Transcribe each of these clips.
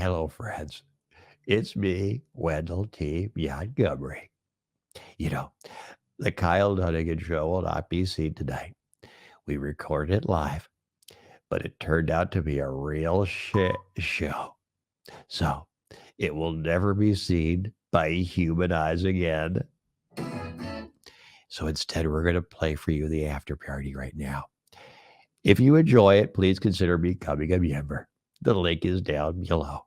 Hello, friends. It's me, Wendell T. Montgomery. You know, the Kyle Dunnigan show will not be seen tonight. We recorded it live, but it turned out to be a real shit show. So it will never be seen by human eyes again. So instead, we're going to play for you the after party right now. If you enjoy it, please consider becoming a member. The link is down below.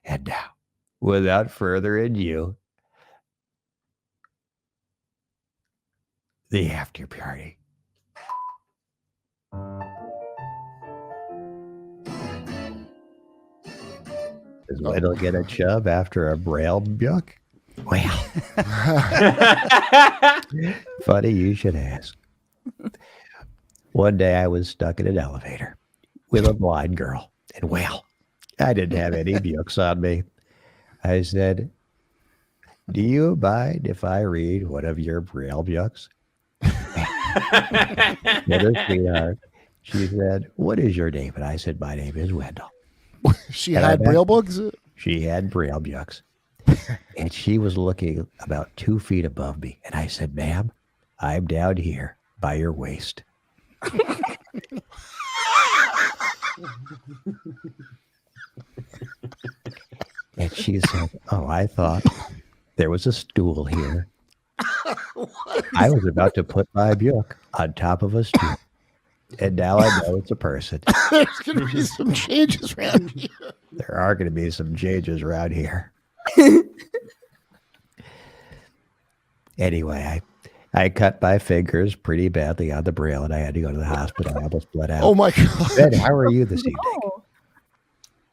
And now, without further ado, the after party. Does Wendell get a chub after a braille buck? Well, funny you should ask. One day I was stuck in an elevator with a blind girl, and well, I didn't have any books on me. I said, "Do you mind if I read one of your braille books?" Sweetheart. She said, "What is your name?" And I said, "My name is Wendell." She had braille books? She had braille books. And she was looking about 2 feet above me. And I said, "Ma'am, I'm down here by your waist." And she said, "Oh, I thought there was a stool here." I was about to put my book on top of a stool. And now I know it's a person. There's going to be some changes around here. There are going to be some changes around here. Anyway, I cut my fingers pretty badly on the braille, and I had to go to the hospital. I almost bled out. Oh my God! Ben, how are you this evening?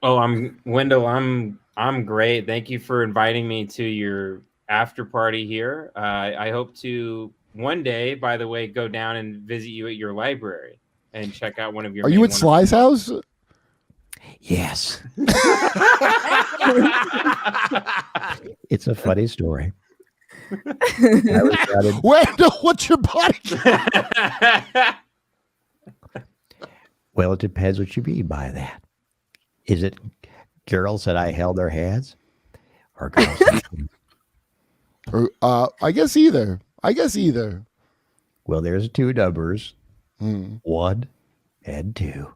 Oh, I'm Wendell. I'm great. Thank you for inviting me to your after party here. I hope to one day, by the way, go down and visit you at your library and check out one of your. Are you at Sly's house? Yes. It's a funny story. Wendell, what's your body? Well, it depends what you mean by that. Is it girls that I held their hands, or girls? I guess either. Well, there's 2 numbers, 1 and 2.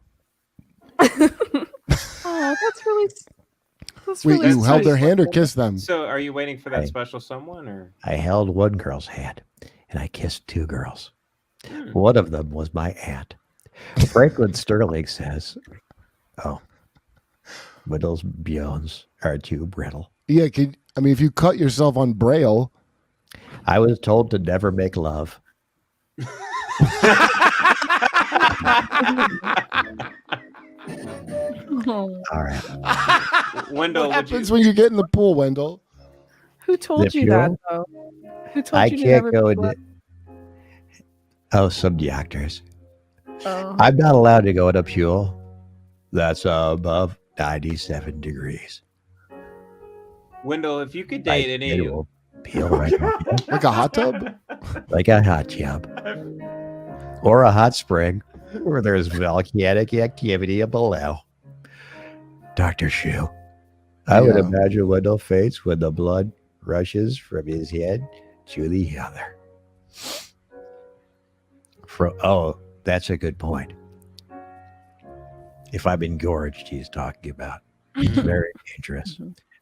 Oh, that's really. Wait, you held their hand or kissed them? So, are you waiting for that special someone, or? I held one girl's hand, and I kissed 2 girls. One of them was my aunt. Franklin Sterling says, "Oh, Wendell's bones are too brittle." Yeah, if you cut yourself on braille. I was told to never make love. All right. Wendell, what happens when you get in the pool, Wendell? Who told you that, though? Who told you to can't never go make in love? some doctors. Oh. I'm not allowed to go in a pool that's above 97 degrees. Wendell, if you could date any, will peel right off. Like a hot tub? Like a hot tub. Or a hot spring where there's volcanic activity below. Dr. Shu, I would imagine Wendell faints when the blood rushes from his head to the other. That's a good point. If I'm engorged, he's talking about. It's very dangerous.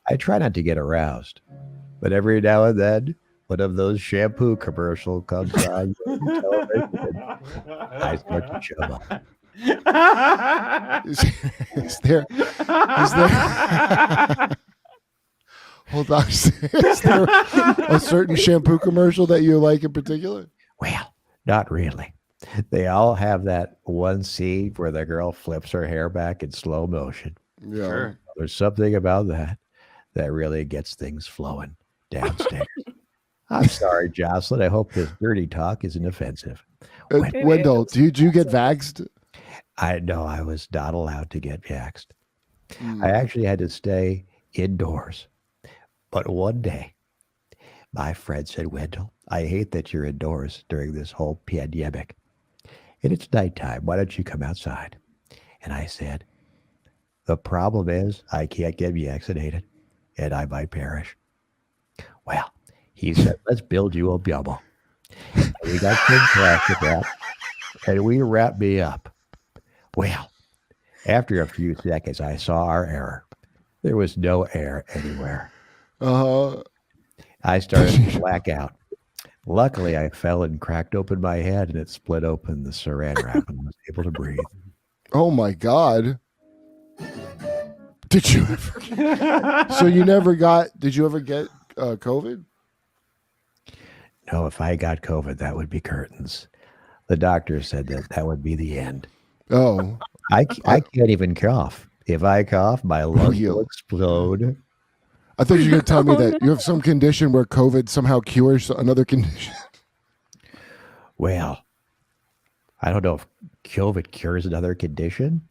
I try not to get aroused, but every now and then, one of those shampoo commercials comes on television, I start to chub up. Is there hold on, is there a certain shampoo commercial that you like in particular? Well, not really. They all have that one scene where the girl flips her hair back in slow motion. Yeah. Sure. There's something about that really gets things flowing downstairs. I'm sorry, Jocelyn. I hope this dirty talk isn't offensive. Wendell, did you get vaxxed? No, I was not allowed to get vaxxed. I actually had to stay indoors. But one day, my friend said, "Wendell, I hate that you're indoors during this whole pandemic. And it's nighttime. Why don't you come outside?" And I said, The problem is I can't get vaccinated, and I might perish. Well, he said, let's build you a bubble. And we got some plastic wrap, and we wrapped me up. Well, after a few seconds, I saw our error. There was no air anywhere. Uh-huh. I started to black out. Luckily, I fell and cracked open my head, and it split open the saran wrap, and I was able to breathe. Oh my God. Did you ever? So you never got? Did you ever get COVID? No, if I got COVID, that would be curtains. The doctor said that would be the end. Oh, I can't even cough. If I cough, my lungs Real. will explode. I thought you were going to tell me that you have some condition where COVID somehow cures another condition. Well, I don't know if COVID cures another condition.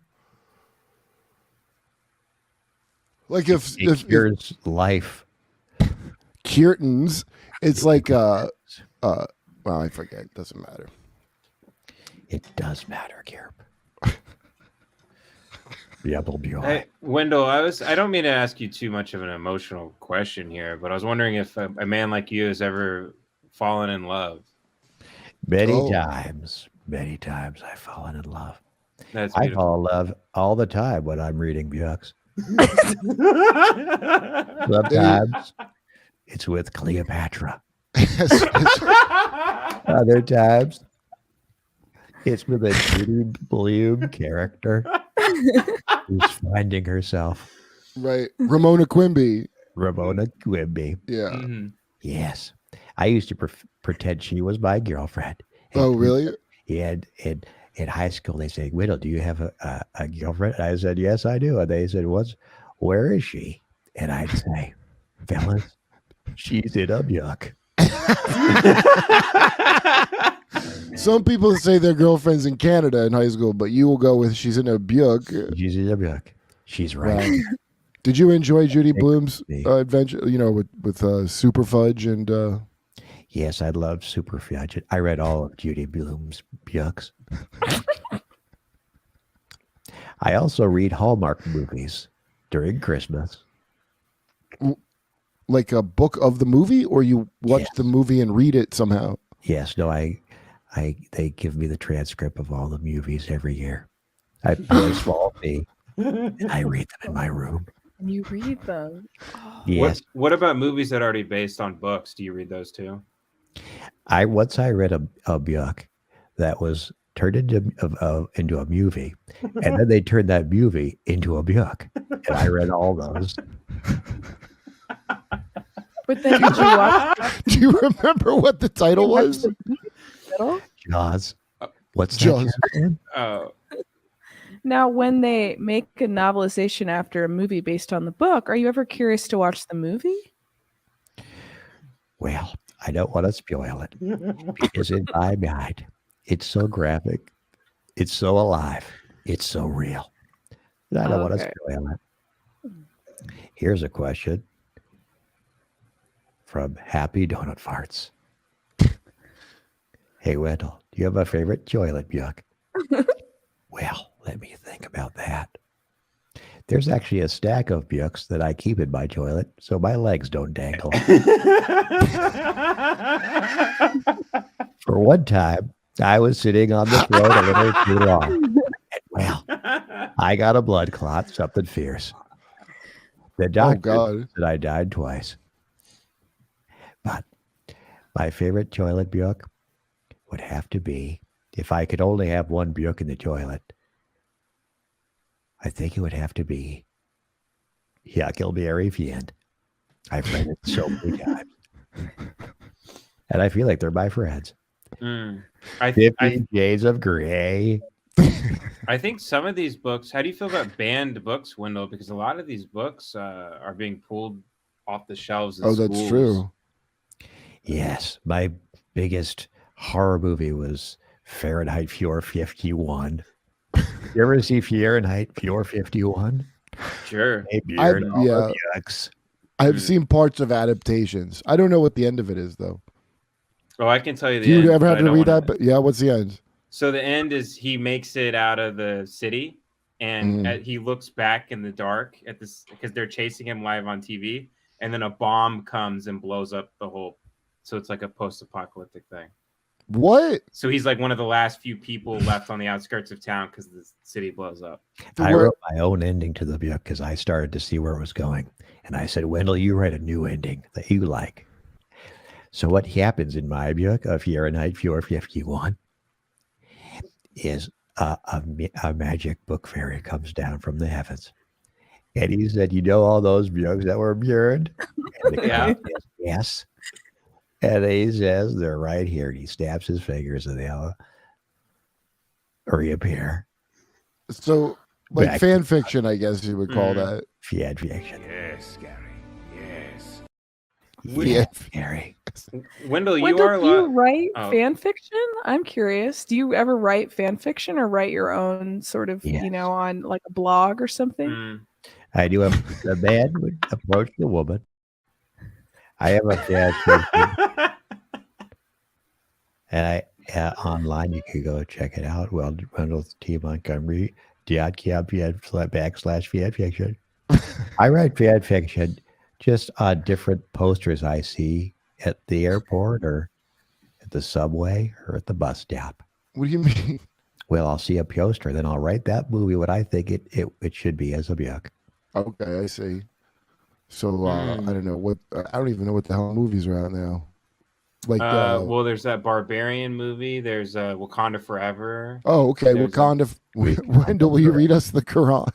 Like It if cures life. curtains, it's like well, I forget. Doesn't matter. It does matter, Garb. Yeah, will be all Hey, right. Wendell, I don't mean to ask you too much of an emotional question here, but I was wondering if a man like you has ever fallen in love. Many Oh. times I've fallen in love. That's I beautiful. fall in love all the time when I'm reading books. Sometimes it's with Cleopatra. Other times it's with a Judy Bloom character who's finding herself. Right. Ramona Quimby. Ramona Quimby. Yeah. Mhm. Yes. I used to pretend she was my girlfriend. Oh, really? And in high school, they say, Whittle, do you have a girlfriend? And I said, yes, I do. And they said, where is she? And I'd say, fellas, she's in a yuck. Some people say their girlfriend's in Canada in high school, but you will go with she's in a Buick. She's in a yuck. She's right. Wow. Did you enjoy Judy Bloom's me. adventure? You know, with Super Fudge and Yes, I love Super Fudge. I read all of Judy Bloom's books. I also read Hallmark movies during Christmas. like a book of the movie, or you watch Yes. the movie and read it somehow. Yes, no, they give me the transcript of all the movies every year. I pay a small fee, and I read them in my room. And you read them. Oh, Yes, What about movies that are already based on books? Do you read those too? I once I read a book that was turned into a movie, and then they turned that movie into a book, and I read all those. but then did you watch Do you remember what the title was? the middle? Jaws. What's Jaws. that? Jason? Oh, Now, when they make a novelization after a movie based on the book, are you ever curious to watch the movie? Well, I don't want to spoil it because in my mind, it's so graphic, it's so alive, it's so real. And I don't want to Okay. spoil it. Here's a question from Happy Donut Farts. Hey, Wendell, do you have a favorite toilet book? Well, let me think about that. There's actually a stack of books that I keep in my toilet so my legs don't dangle. For one time, I was sitting on the throne a little too long. And, well, I got a blood clot, something fierce. The Oh doctor God. said I died twice. But my favorite toilet book would have to be, if I could only have one book in the toilet, I think it would have to be Huckleberry Finn. I've read it so many times. And I feel like they're my friends. I 50 Shades of Grey. think some of these books. How do you feel about banned books, Wendell? Because a lot of these books are being pulled off the shelves. In Oh, that's schools. true. Yes, my biggest horror movie was Fahrenheit 451. You ever see Fahrenheit 451? Sure. Hey, beard, all yeah. the yucks. I've seen parts of adaptations. I don't know what the end of it is though. Oh, I can tell you the Do end. you ever but have I to don't read wanna- that? But yeah, what's the end? So the end is he makes it out of the city, and he looks back in the dark at this because they're chasing him live on TV, and then a bomb comes and blows up the whole. So it's like a post-apocalyptic thing. What? So he's like one of the last few people left on the outskirts of town because the city blows up. I wrote my own ending to the book because I started to see where it was going. And I said, Wendell, you write a new ending that you like. So what happens in my book of Fahrenheit 451 is a magic book fairy comes down from the heavens. And he said, you know all those books that were burned? And the guy says, yes. And he says, they're right here. And he snaps his fingers and they'll reappear. So, like Back fan fiction, I guess you would call that. Fan fiction. Yes, Gary. Yes. Yeah, Gary. Wendell, you Wendell, are do you write Oh. fan fiction? I'm curious. Do you ever write fan fiction or write your own sort of, Yes. on like a blog or something? I do. A man would approach the woman. I have a fan fiction. And online, you could go check it out. Well, Wendell T. Montgomery, /fan fiction. I write fan fiction just on different posters I see at the airport or at the subway or at the bus stop. What do you mean? Well, I'll see a poster, then I'll write that movie what I think it should be as a book. Okay, I see. So I don't know what I don't even know what the hell movies are out now. Like, well, there's that Barbarian movie. There's Wakanda Forever. oh, okay, there's Wakanda. Wendell, will you read us the Quran?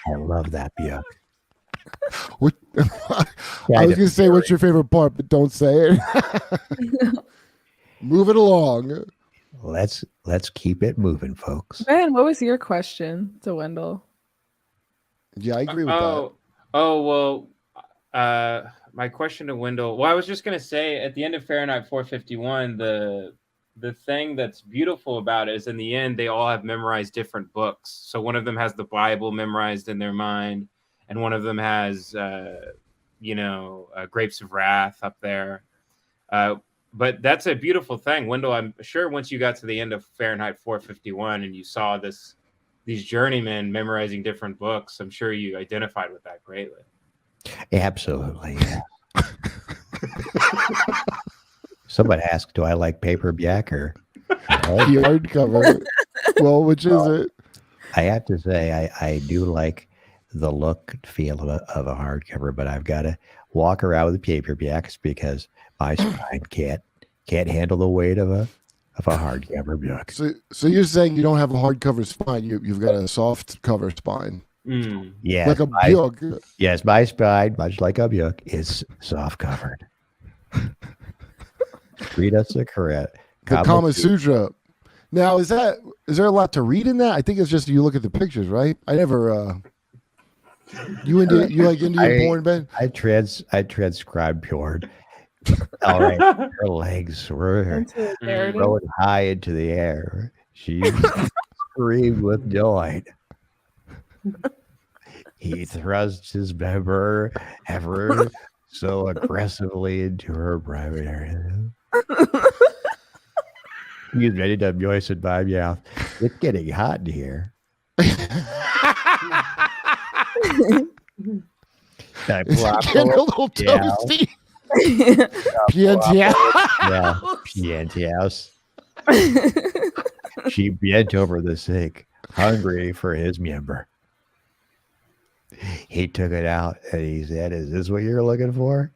I love that book. What, I was going to say, what's your favorite part, but don't say it. Move it along. Let's keep it moving, folks. Ben, what was your question to Wendell? Yeah, I agree with that. Oh, well, my question to Wendell. Well, I was just gonna say at the end of Fahrenheit 451, the thing that's beautiful about it is in the end they all have memorized different books. So one of them has the Bible memorized in their mind, and one of them has, Grapes of Wrath up there. But that's a beautiful thing, Wendell. I'm sure once you got to the end of Fahrenheit 451 and you saw these journeymen memorizing different books, I'm sure you identified with that greatly. Absolutely. Yeah. Somebody asked, do I like paperback or The hardcover. Well, which is it? I have to say I do like the look and feel of a hardcover, but I've got to walk around with paperbacks because my spine can't handle the weight of a hardcover book. So you're saying you don't have a hardcover spine? You've got a soft cover spine, Yeah, like a book. Yes, my spine, much like a book, is soft covered. Read us the correct. The Kama Sutra. Now, is there a lot to read in that? I think it's just you look at the pictures, right? I never. You like Indian porn, Ben? I transcribed porn. All right, her legs were going high into the air. She screamed with delight. He thrust his member ever so aggressively into her private area. He's ready to moisten my mouth. It's getting hot in here. I plop Getting a little down. toasty. Pianti house. She bent over the sink, hungry for his member. He took it out and he said, "Is this what you're looking for?"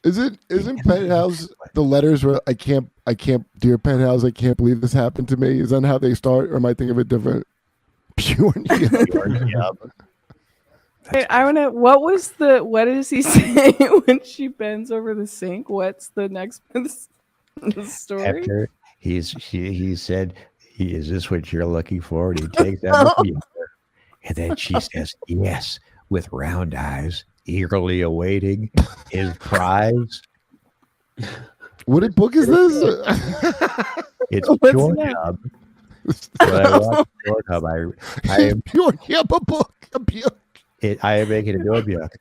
Isn't Penthouse the letters where I can't, dear Penthouse, I can't believe this happened to me? Is that how they start, or am I thinking of it different? Pure Yep. Wait, I want to. What does he say when she bends over the sink? What's the next the story? After he said, "Is this what you're looking for?" And he takes out the member, and then she says, "Yes," with round eyes, eagerly awaiting his prize. What book is this? It's What's Pure that? Hub. When I watch Pure Hub, I am Pure Hub, a book. I am making it a book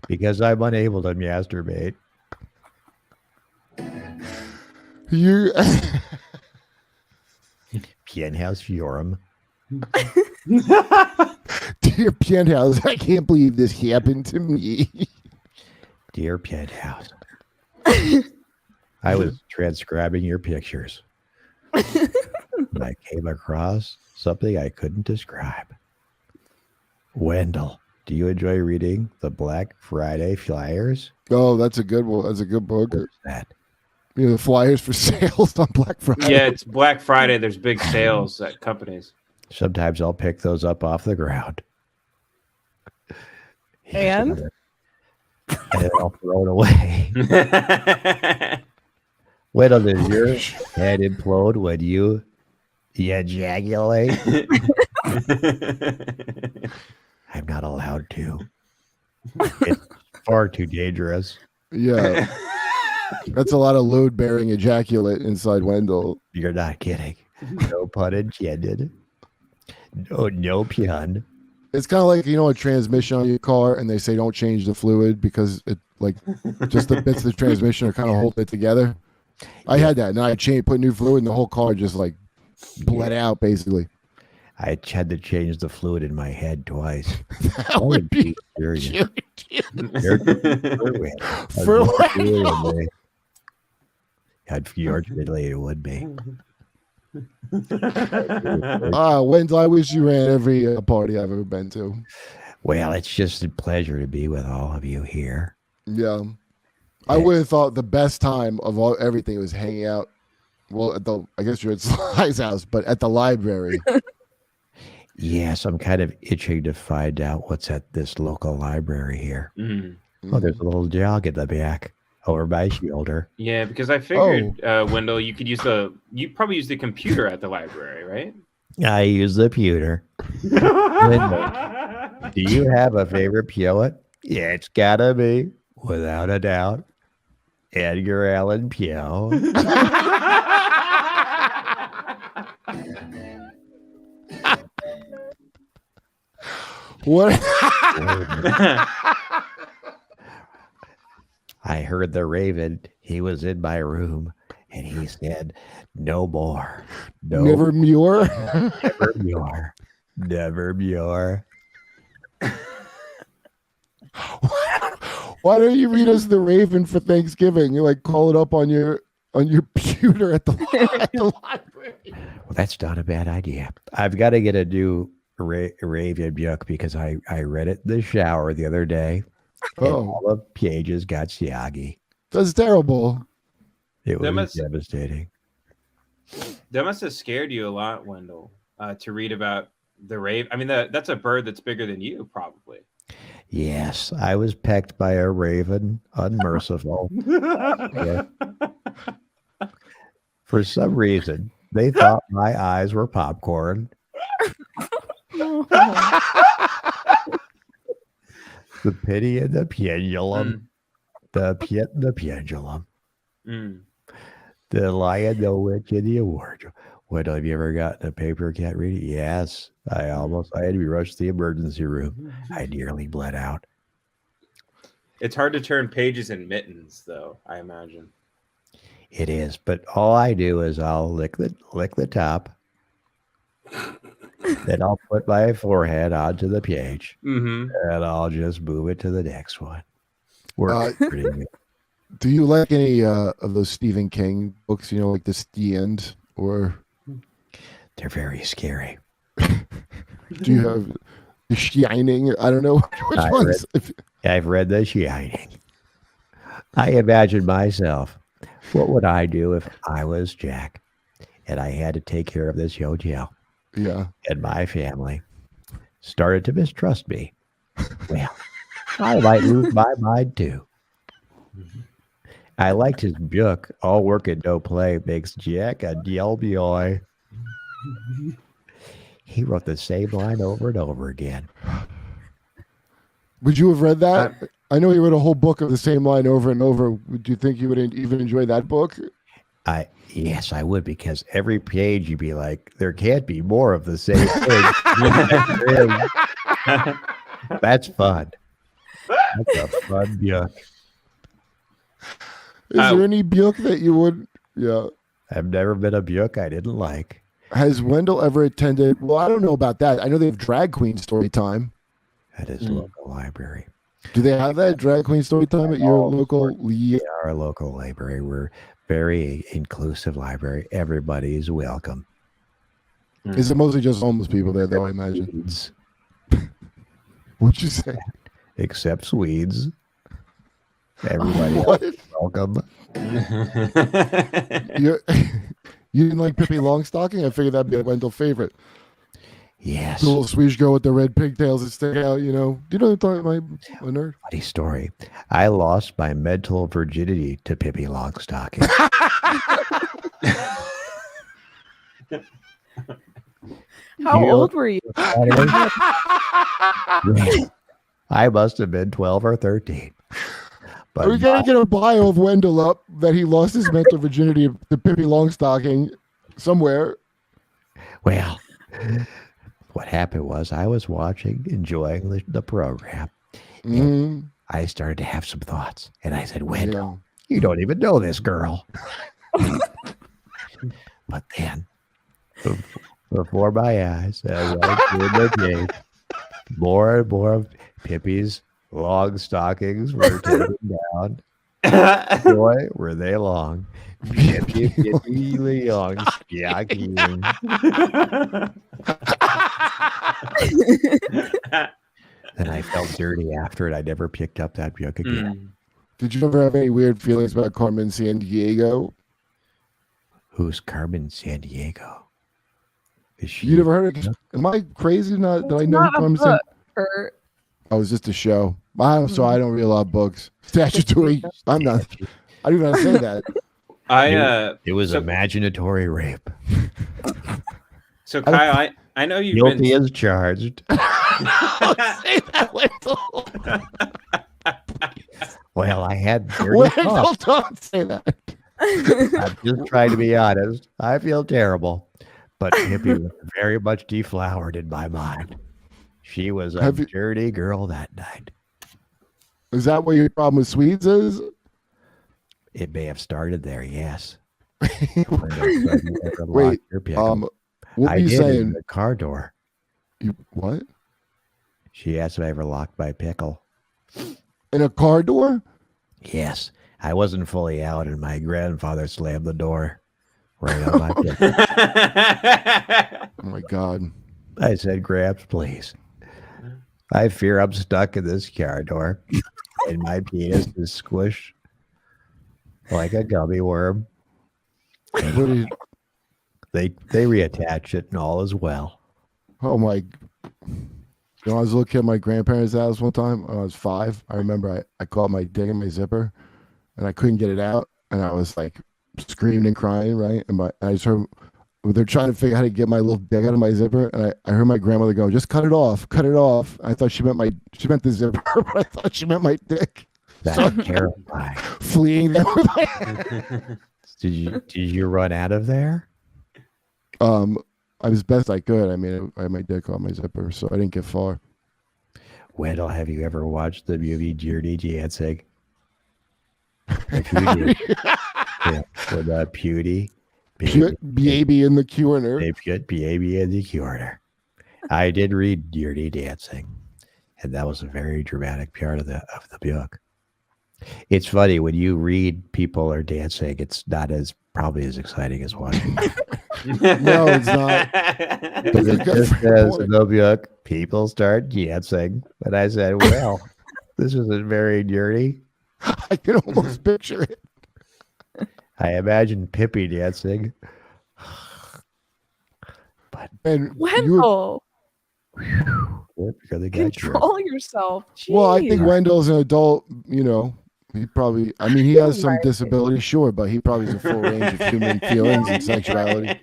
because I'm unable to masturbate. You Penthouse Forum. Dear Penthouse, I can't believe this happened to me. Dear Penthouse, I was transcribing your pictures. And I came across something I couldn't describe. Wendell, do you enjoy reading the Black Friday flyers? Oh, that's a good one. That's a good book. What's that? You know, the flyers for sales on Black Friday. Yeah, it's Black Friday. There's big sales at companies. Sometimes I'll pick those up off the ground. And? And I'll throw it away. Wendell, does your head implode when you ejaculate? I'm not allowed to. It's far too dangerous. Yeah. That's a lot of load-bearing ejaculate inside Wendell. You're not kidding. No pun intended. No pun. It's kind of like, you know, a transmission on your car, and they say don't change the fluid because it, like, just the bits of the transmission are kind of holding it together. I had that, and I put new fluid, and the whole car just like bled out, basically. I had to change the fluid in my head twice. That would be serious. For Unfortunately, it would be. Wendell, I wish you ran every party I've ever been to. Well, it's just a pleasure to be with all of you here. Yeah. I would have thought the best time of everything was hanging out. Well, I guess you're at Sly's house, but at the library. Yes, I'm kind of itching to find out what's at this local library here. Oh, there's a little jog at the back over my shoulder. Yeah, because I figured, Wendell, you probably use the computer at the library, right? I use the pewter. Wendell, do you have a favorite poet? Yeah, it's gotta be, without a doubt, Edgar Allan Poe. What? I heard the raven. He was in my room, and he said, "No more, no, Never more. never more, never more." Why don't you read us the Raven for Thanksgiving? You like call it up on your computer at the library. Well, that's not a bad idea. I've got to get a new Raven book because I read it in the shower the other day. And all the pages got soggy. That's terrible. It was devastating. That must have scared you a lot, Wendell, to read about the raven. I mean, that's a bird that's bigger than you, probably. Yes, I was pecked by a raven, unmerciful. Yeah. For some reason, they thought my eyes were popcorn. The pity and the pendulum. The pendulum. The lion, the witch, and the award. What, have you ever gotten a paper cat reading? Yes. I had to be rushed to the emergency room. I nearly bled out. It's hard to turn pages in mittens, though, I imagine. It is, but all I do is I'll lick the top. Then I'll put my forehead onto the page, and I'll just move it to the next one. Works pretty good. Do you like any of those Stephen King books? You know, like The End, or they're very scary. Do you have The Shining? I don't know which ones. I've read The Shining. I imagine myself. What would I do if I was Jack and I had to take care of this hotel? Yeah. And my family started to mistrust me. Well, I might lose my mind too. I liked his book, All Work and No Play Makes Jack a dull boy. He wrote the same line over and over again. Would you have read that? I know he wrote a whole book of the same line over and over. Do you think you would even enjoy that book? Yes, I would, because every page you'd be like, there can't be more of the same thing. That's fun. That's a fun book. Is there any book that you would? Yeah. I've never been a book I didn't like. Has Wendell ever attended? Well, I don't know about that. I know they have drag queen story time. At his local library. Do they have that drag queen story time at your local? Yeah, our local library. We're very inclusive library. Everybody's welcome. Is it mostly just homeless people there, though? I imagine. Swedes, What'd you say? except Swedes. Everybody What? else is welcome. You you didn't like Pippi Longstocking? I figured that'd be a Wendell favorite. Yes. The little Swedish girl with the red pigtails that stick out. You know. Do you know what I'm talking about? My nerd. Funny story. I lost my mental virginity to Pippi Longstocking. How You- old were you? I must have been 12 or 13. But We gotta get a bio of Wendell up that he lost his mental virginity to Pippi Longstocking somewhere. well, what happened was I was watching, enjoying the program. Mm, I started to have some thoughts, and I said, Wendell, yeah. you don't even know this girl. But then, before my eyes, as I turned the page, more and more of Pippi's long stockings were taken down. Boy, were they long. Pippi long stockings. And I felt dirty after it. I never picked up that book again. Did you ever have any weird feelings about Carmen Sandiego? Who's Carmen Sandiego? Is she? You never heard of? Am I crazy? Not that I It's know not a Carmen Sandiego. book, Kurt. Oh, it's just a show. I'm sorry, I don't read a lot of books. Statutory. I'm not. I didn't even know how to say that. It was so- imaginatory rape. So Kyle, I know you've Guilty been as charged. Well, I had dirty Wendell, thoughts. don't say that. I'm just trying to be honest. I feel terrible. But Pippi was very much deflowered in my mind. She was a Have you- dirty girl that night. Is that what your problem with Swedes is? It may have started there, yes. Wait, Wait, what I were you did in saying? the car door. What? She asked if I ever locked my pickle. In a car door? Yes, I wasn't fully out, and my grandfather slammed the door right on my pickle. Oh my God. I said, Gramps, please. I fear I'm stuck in this car door, and my penis is squished like a gummy worm. What did, They reattach it, and all is well. oh my. You know, I was a little kid at my grandparents' house one time when I was 5. I remember I caught my dick in my zipper and I couldn't get it out. And I was like screaming and crying, right? And I just heard they're trying to figure out how to get my little dick out of my zipper. And I heard my grandmother go, just cut it off, cut it off. I thought she meant the zipper, but I thought she meant my dick. That's terrifying. Fleeing there. Did you run out of there? I was best I could. I mean, I had my dick on my zipper, so I didn't get far. Wendell, have you ever watched the movie Dirty Dancing? If you did, yeah, with Pewdie. Baby in the corner. They put baby in the corner. I did read Dirty Dancing, and that was a very dramatic part of the book. It's funny when you read people are dancing; it's not as probably as exciting as watching. No, it's not. Because it just says in the book, people start dancing, and I said, "Well, this isn't very dirty." I can almost picture it. I imagine Pippi dancing, but And Wendell, because they got you. control yourself. well, I Jeez. think Wendell's an adult. You know, he probably. I mean, he has some Right. disability, sure, but he probably has a full range of human feelings and sexuality.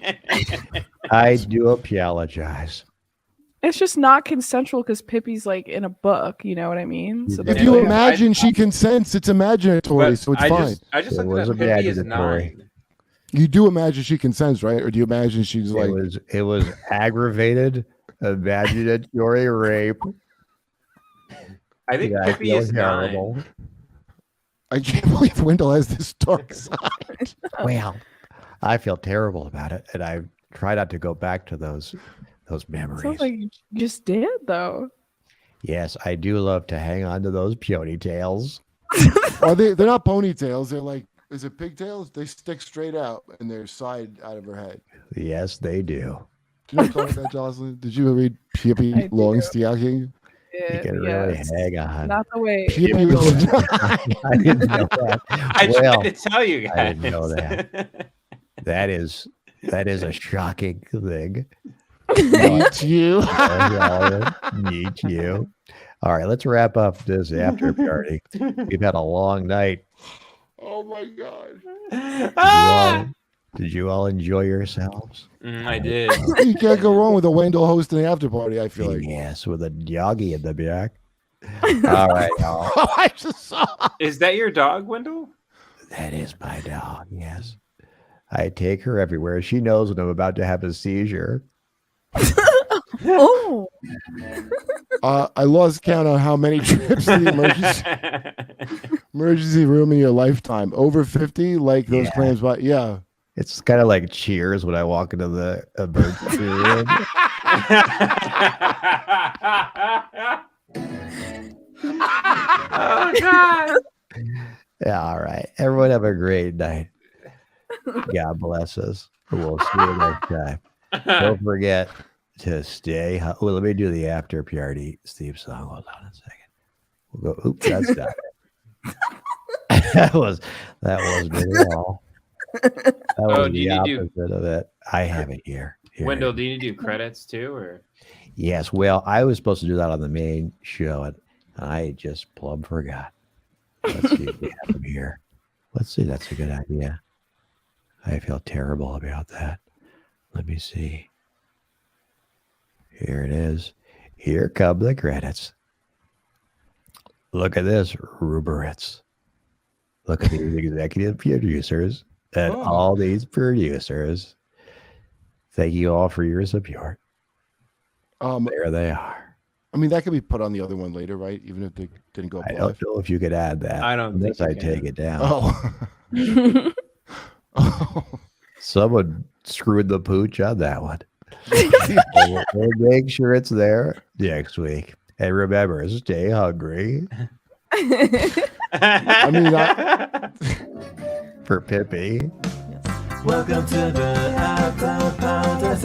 I do apologize. It's just not consensual because Pippi's like in a book. You know what I mean? So If that's you why- imagine she consents, it's imaginatory, But so it's I fine. I just It looked was at that Pippi is imaginatory. 9. You do imagine she consents, right? Or do you imagine she's like, It was aggravated imaginatory rape. I think Yeah, I Pippi feel is 9. terrible. I can't believe Wendell has this dark side. Well, I feel terrible about it, and I'm try not to go back to those memories. Sounds like you just did though. Yes, I do love to hang on to those ponytails. They're not ponytails. They're like, is it pigtails? They stick straight out and they're side out of her head. Yes, they do. Do you know what I'm talking about, Jocelyn? Did you read Pippi I do. Longstocking? You can really hang on. Not the way. Pippi was I didn't know that. I Well, tried to tell you guys. I didn't know that. That is a shocking thing. Meet you. Meet you. All right, let's wrap up this after party. We've had a long night. Oh my god. Did you all enjoy yourselves? I did. You can't go wrong with a Wendell hosting the after party, I feel like. Yes, with a doggy in the back. All right, y'all. Oh, I just saw. Is that your dog, Wendell? That is my dog, yes. I take her everywhere. She knows when I'm about to have a seizure. Oh, I lost count on how many trips to the emergency room in your lifetime. Over 50, like those claims, but yeah. It's kind of like Cheers when I walk into the emergency room. Oh God. Yeah, all right. Everyone have a great night. God bless us. We'll see you next time. Don't forget to stay. Well, let me do the after party Steve song. Hold on a second. We'll go. Oops, that's not it. that wasn't it at all. That was do you the need to- opposite of it. I have it here. Wendell, do you need to do credits too, or? Yes. Well, I was supposed to do that on the main show, and I just plumb forgot. Let's see if we have them here. Let's see. That's a good idea. I feel terrible about that. Let me see. Here it is. Here come the credits. Look at this, rubrics. Look at these executive producers and all these producers. Thank you all for your support. There they are. I mean, that could be put on the other one later, right? Even if they didn't go up I live. don't know if you could add that. I don't think unless I you can. take it down. Oh. Oh. Someone screwed the pooch on that one. We'll make sure it's there next week. And remember, stay hungry I mean, for Pippi. Welcome to the After Party.